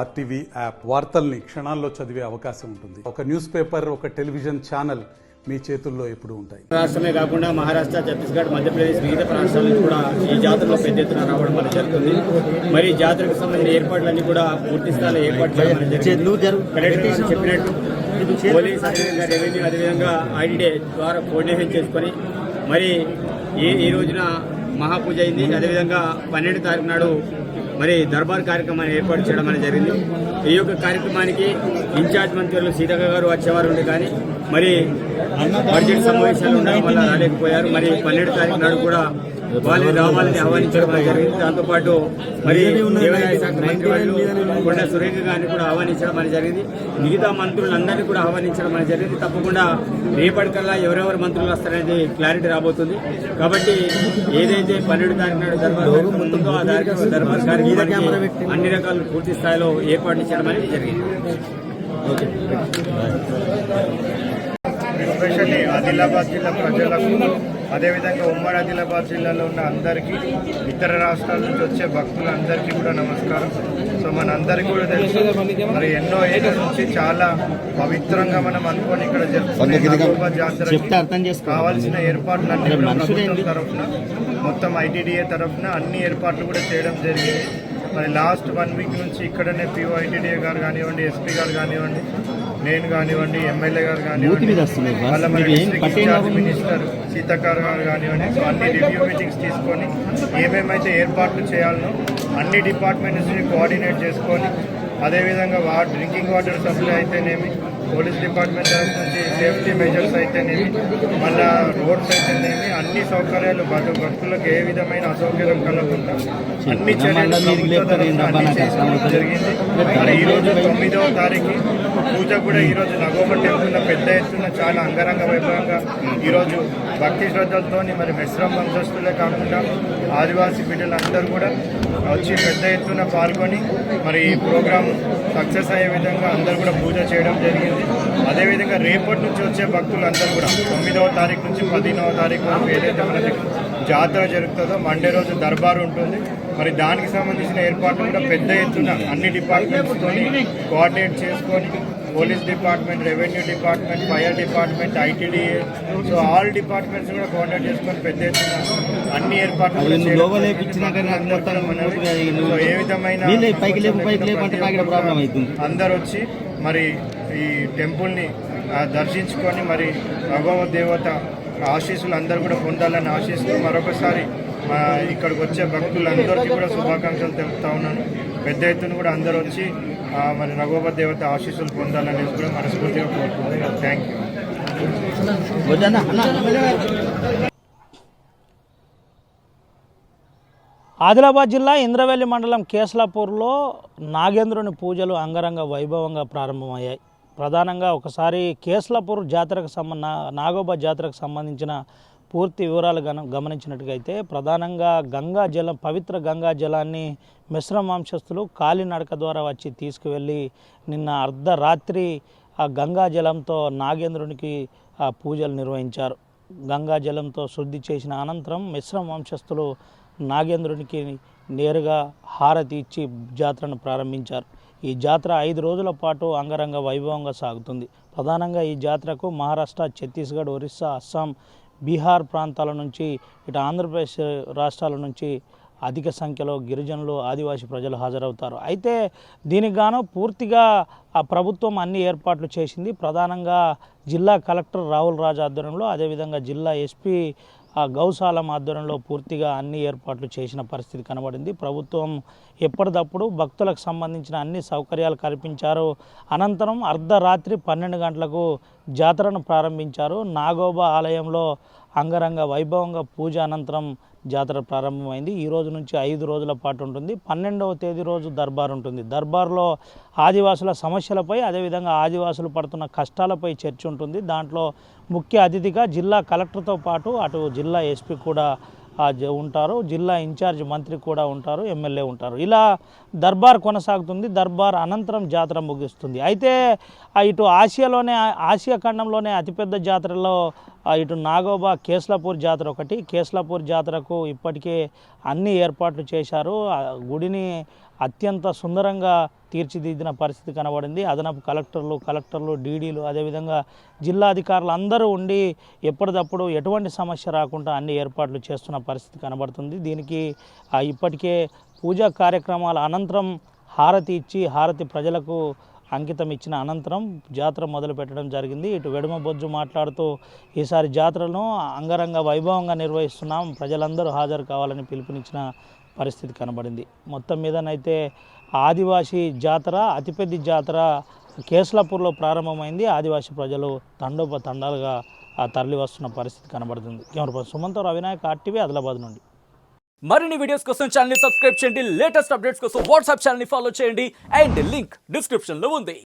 RTV app వార్తల్ని క్షణాల్లో చదివే అవకాశం ఉంటుంది. ఒక న్యూస్ పేపర్, ఒక టెలివిజన్ ఛానల్ మీ చేతుల్లో ఎప్పుడు ఉంటాయి. రాష్ట్రమే కాకుండా మహారాష్ట్ర, ఛత్తీస్గఢ్, మధ్యప్రదేశ్ మిగతా రాష్ట్రాల నుంచి కూడా ఈ జాతరలో పెద్ద ఎత్తున రావడం అనేది జరుగుతుంది. మరి జాతరకు సంబంధించిన ఏర్పాట్లన్నీ కూడా పూర్తి స్థాయిలో ఏర్పాటు చేయడం కలెక్టర్ చెప్పినట్టు పోలీస్ అదేవిధంగా రెవెన్యూ అదేవిధంగా ఐడిడే ద్వారా కోఆర్డినేషన్ చేసుకొని మరి ఈ రోజున మహాపూజ అయింది. అదేవిధంగా 12వ తారీఖు నాడు మరి దర్బార్ కార్యక్రమాన్ని ఏర్పాటు చేయడం అనేది జరిగింది. ఈ యొక్క కార్యక్రమానికి ఇన్ఛార్జ్ మంత్రులు సీతక్క గారు వచ్చేవారు ఉండే కానీ మరి బడ్జెట్ సమావేశాలు ఉండడం వల్ల రాలేకపోయారు. మరి 12వ తారీఖు నాడు కూడా వాళ్ళని రావాలని ఆహ్వానించడం జరిగింది. దాంతోపాటు మరి దేవాదాయ శాఖ మంత్రి వాళ్ళు కొండ సురేఖ గారిని కూడా ఆహ్వానించడం అనేది జరిగింది. మిగతా మంత్రులందరినీ కూడా ఆహ్వానించడం అనేది జరిగింది. తప్పకుండా రేపటికల్లా ఎవరెవరు మంత్రులు వస్తారనేది క్లారిటీ రాబోతుంది. కాబట్టి ఏదైతే 12వ తారీఖు నాడు దర్బార్ ఉందో ఆ దర్బార్ కార్యక్రమానికి అన్ని రకాల పూర్తి స్థాయిలో ఏర్పాట్లు చేయడం అనేది జరిగింది. ఎస్పెషల్లీ ఆదిలాబాద్ జిల్లా ప్రజలకు, అదేవిధంగా ఉమ్మడి ఆదిలాబాద్ జిల్లాలో ఉన్న అందరికీ, ఇతర రాష్ట్రాల నుంచి వచ్చే భక్తులందరికీ కూడా నమస్కారం. సో మనందరికీ కూడా తెలుసు, మరి ఎన్నో ఏళ్ళ నుంచి చాలా పవిత్రంగా మనం అనుకొని ఇక్కడ జరుపుకునే నాగోబా జాతరకి కావాల్సిన ఏర్పాట్లన్నీ ప్రభుత్వం తరఫున, మొత్తం ఐటీడీఏ తరఫున అన్ని ఏర్పాట్లు కూడా చేయడం జరిగింది. మరి లాస్ట్ 1 వీక్ నుంచి ఇక్కడనే పిఓ ఐటీడీఏ గారు కానివ్వండి, ఎస్పీ గారు కానివ్వండి, నేను కానివ్వండి, ఎమ్మెల్యే గారు కానివ్వండి, వాళ్ళ మన డిస్ట్రిక్ట్ ఇన్ఛార్జ్ మినిస్టర్ సీతక్క గారు కానివ్వండి, సో అన్ని రివ్యూ మీటింగ్స్ తీసుకొని ఏమేమైతే ఏర్పాట్లు చేయాలనో అన్ని డిపార్ట్మెంట్స్ని కోఆర్డినేట్ చేసుకొని, అదేవిధంగా డ్రింకింగ్ వాటర్ సప్లై అయితేనేమి, పోలీస్ డిపార్ట్మెంట్ తరఫు నుంచి సేఫ్టీ మెజర్స్ అయితేనేమి, మళ్ళా రోడ్స్ అయితేనేమి, అన్ని సౌకర్యాలు భక్తులకు ఏ విధమైన అసౌకర్యం కలగకుండా అన్ని చర్యలు జరిగింది. మరి ఈరోజు 9వ తారీఖు పూజ కూడా ఈరోజు నగోబా టెంపుల్లో పెద్ద ఎత్తున చాలా అంగరంగ వైభవంగా ఈరోజు భక్తి శ్రద్ధలతో మరి మెస్రం వంశస్థులే కాకుండా ఆదివాసీ బిడ్డలందరూ కూడా వచ్చి పెద్ద ఎత్తున పాల్గొని మరి ఈ ప్రోగ్రాం సక్సెస్ అయ్యే విధంగా అందరూ కూడా పూజ చేయడం జరిగింది. అదేవిధంగా రేపటి నుంచి వచ్చే భక్తులందరూ కూడా 9వ తారీఖు నుంచి 15వ తారీఖు వరకు ఏదైతే మనకి జాతర జరుగుతుందో మండే రోజు దర్బార్ ఉంటుంది. మరి దానికి సంబంధించిన ఏర్పాట్లు కూడా పెద్ద ఎత్తున అన్ని డిపార్ట్మెంట్స్తో కోఆర్డినేట్ చేసుకొని, police department, revenue department, fire department, ITDA, so all departments కూడా కోఆర్డినేట్ చేసుకొని పెద్ద ఎత్తున అన్ని ఏర్పాట్లు ఏ విధమైన అందరు వచ్చి మరి ఈ టెంపుల్ని దర్శించుకొని మరి నగోబా దేవత ఆశీస్సులు అందరూ కూడా పొందాలని ఆశిస్తూ మరొకసారి ఇక్కడికి వచ్చే భక్తులందరికీ కూడా శుభాకాంక్షలు తెలుపుతా ఉన్నాను. పెద్ద ఎత్తున కూడా అందరూ వచ్చి మరి నగోబా దేవత ఆశీస్సులు పొందాలనేది కూడా మనస్ఫూర్తిగా కోరుకుంటున్నాను. Thank you. ఆదిలాబాద్ జిల్లా ఇంద్రవెల్లి మండలం కేస్లాపూర్లో నాగేంద్రుని పూజలు అంగరంగ వైభవంగా ప్రారంభమయ్యాయి. ప్రధానంగా ఒకసారి కేస్లాపూర్ జాతరకు నాగోబా జాతరకు సంబంధించిన పూర్తి వివరాలు గమనించినట్టుగైతే ప్రధానంగా గంగా జలం, పవిత్ర గంగా జలాన్ని మిశ్రమ వంశస్థులు కాలినడక ద్వారా వచ్చి తీసుకువెళ్ళి నిన్న అర్ధరాత్రి ఆ గంగా జలంతో నాగేంద్రునికి ఆ పూజలు నిర్వహించారు. గంగా జలంతో శుద్ధి చేసిన అనంతరం మిశ్రమ వంశస్థులు నాగేంద్రునికి నేరుగా హారతి ఇచ్చి జాతరను ప్రారంభించారు. ఈ జాతర 5 రోజుల పాటు అంగరంగ వైభవంగా సాగుతుంది. ప్రధానంగా ఈ జాతరకు మహారాష్ట్ర, ఛత్తీస్గఢ్, ఒరిస్సా, అస్సాం, బీహార్ ప్రాంతాల నుంచి, ఇటు ఆంధ్రప్రదేశ్ రాష్ట్రాల నుంచి అధిక సంఖ్యలో గిరిజనులు, ఆదివాసీ ప్రజలు హాజరవుతారు. అయితే దీనికి గాను పూర్తిగా ఆ ప్రభుత్వం అన్ని ఏర్పాట్లు చేసింది. ప్రధానంగా జిల్లా కలెక్టర్ రాహుల్ రాజ్ ఆధ్వర్యంలో, అదేవిధంగా జిల్లా ఎస్పీ గౌశాలం ఆధ్వర్యంలో పూర్తిగా అన్ని ఏర్పాట్లు చేసిన పరిస్థితి కనబడింది. ప్రభుత్వం ఎప్పటికప్పుడు భక్తులకు సంబంధించిన అన్ని సౌకర్యాలు కల్పించారు. అనంతరం అర్ధరాత్రి 12 గంటలకు జాతరను ప్రారంభించారు. నాగోబా ఆలయంలో అంగరంగ వైభవంగా పూజ అనంతరం జాతర ప్రారంభమైంది. ఈ రోజు నుంచి 5 రోజుల పాటు ఉంటుంది. 12వ తేదీ రోజు దర్బార్ ఉంటుంది. దర్బార్లో ఆదివాసుల సమస్యలపై, అదేవిధంగా ఆదివాసులు పడుతున్న కష్టాలపై చర్చ ఉంటుంది. దాంట్లో ముఖ్య అతిథిగా జిల్లా కలెక్టర్తో పాటు అటు జిల్లా ఎస్పీ కూడా ఉంటారు, జిల్లా ఇన్ఛార్జ్ మంత్రి కూడా ఉంటారు, ఎమ్మెల్యే ఉంటారు. ఇలా దర్బార్ కొనసాగుతుంది. దర్బార్ అనంతరం జాతర ముగుస్తుంది. అయితే ఇటు ఆసియా ఖండంలోనే అతిపెద్ద జాతరలో ఇటు నాగోబా కేస్లాపూర్ జాతర ఒకటి. కేస్లాపూర్ జాతరకు ఇప్పటికే అన్ని ఏర్పాట్లు చేశారు. ఆ గుడిని అత్యంత సుందరంగా తీర్చిదిద్దిన పరిస్థితి కనబడింది. అదనపు కలెక్టర్లు డీడీలు అదేవిధంగా జిల్లా అధికారులు అందరూ ఉండి ఎప్పటికప్పుడు ఎటువంటి సమస్య రాకుండా అన్ని ఏర్పాట్లు చేస్తున్న పరిస్థితి కనబడుతుంది. దీనికి ఇప్పటికే పూజా కార్యక్రమాల అనంతరం హారతి ప్రజలకు అంకితం ఇచ్చిన అనంతరం జాతర మొదలు పెట్టడం జరిగింది. ఇటు వెడుమ బొజ్జు మాట్లాడుతూ ఈసారి జాతరను అంగరంగ వైభవంగా నిర్వహిస్తున్నాం, ప్రజలందరూ హాజరు కావాలని పిలుపునిచ్చిన పరిస్థితి కనబడింది. మొత్తం మీదనైతే ఆదివాసీ జాతర అతిపెద్ద జాతర కేస్లాపూర్లో ప్రారంభమైంది. ఆదివాసీ ప్రజలు తండోపతండాలుగా తరలి వస్తున్న పరిస్థితి కనబడుతుంది. కెమెరా సుమంతో రవినాయక్, RTV, ఆదిలాబాద్ నుండి. మరిన్ని వీడియోస్ కోసం ఛానల్ ని సబ్స్క్రైబ్ చేయండి. లేటెస్ట్ అప్డేట్స్ కోసం వాట్సాప్ ఛానల్ ని ఫాలో చేయండి. అండ్ లింక్ డిస్క్రిప్షన్ లో ఉంది.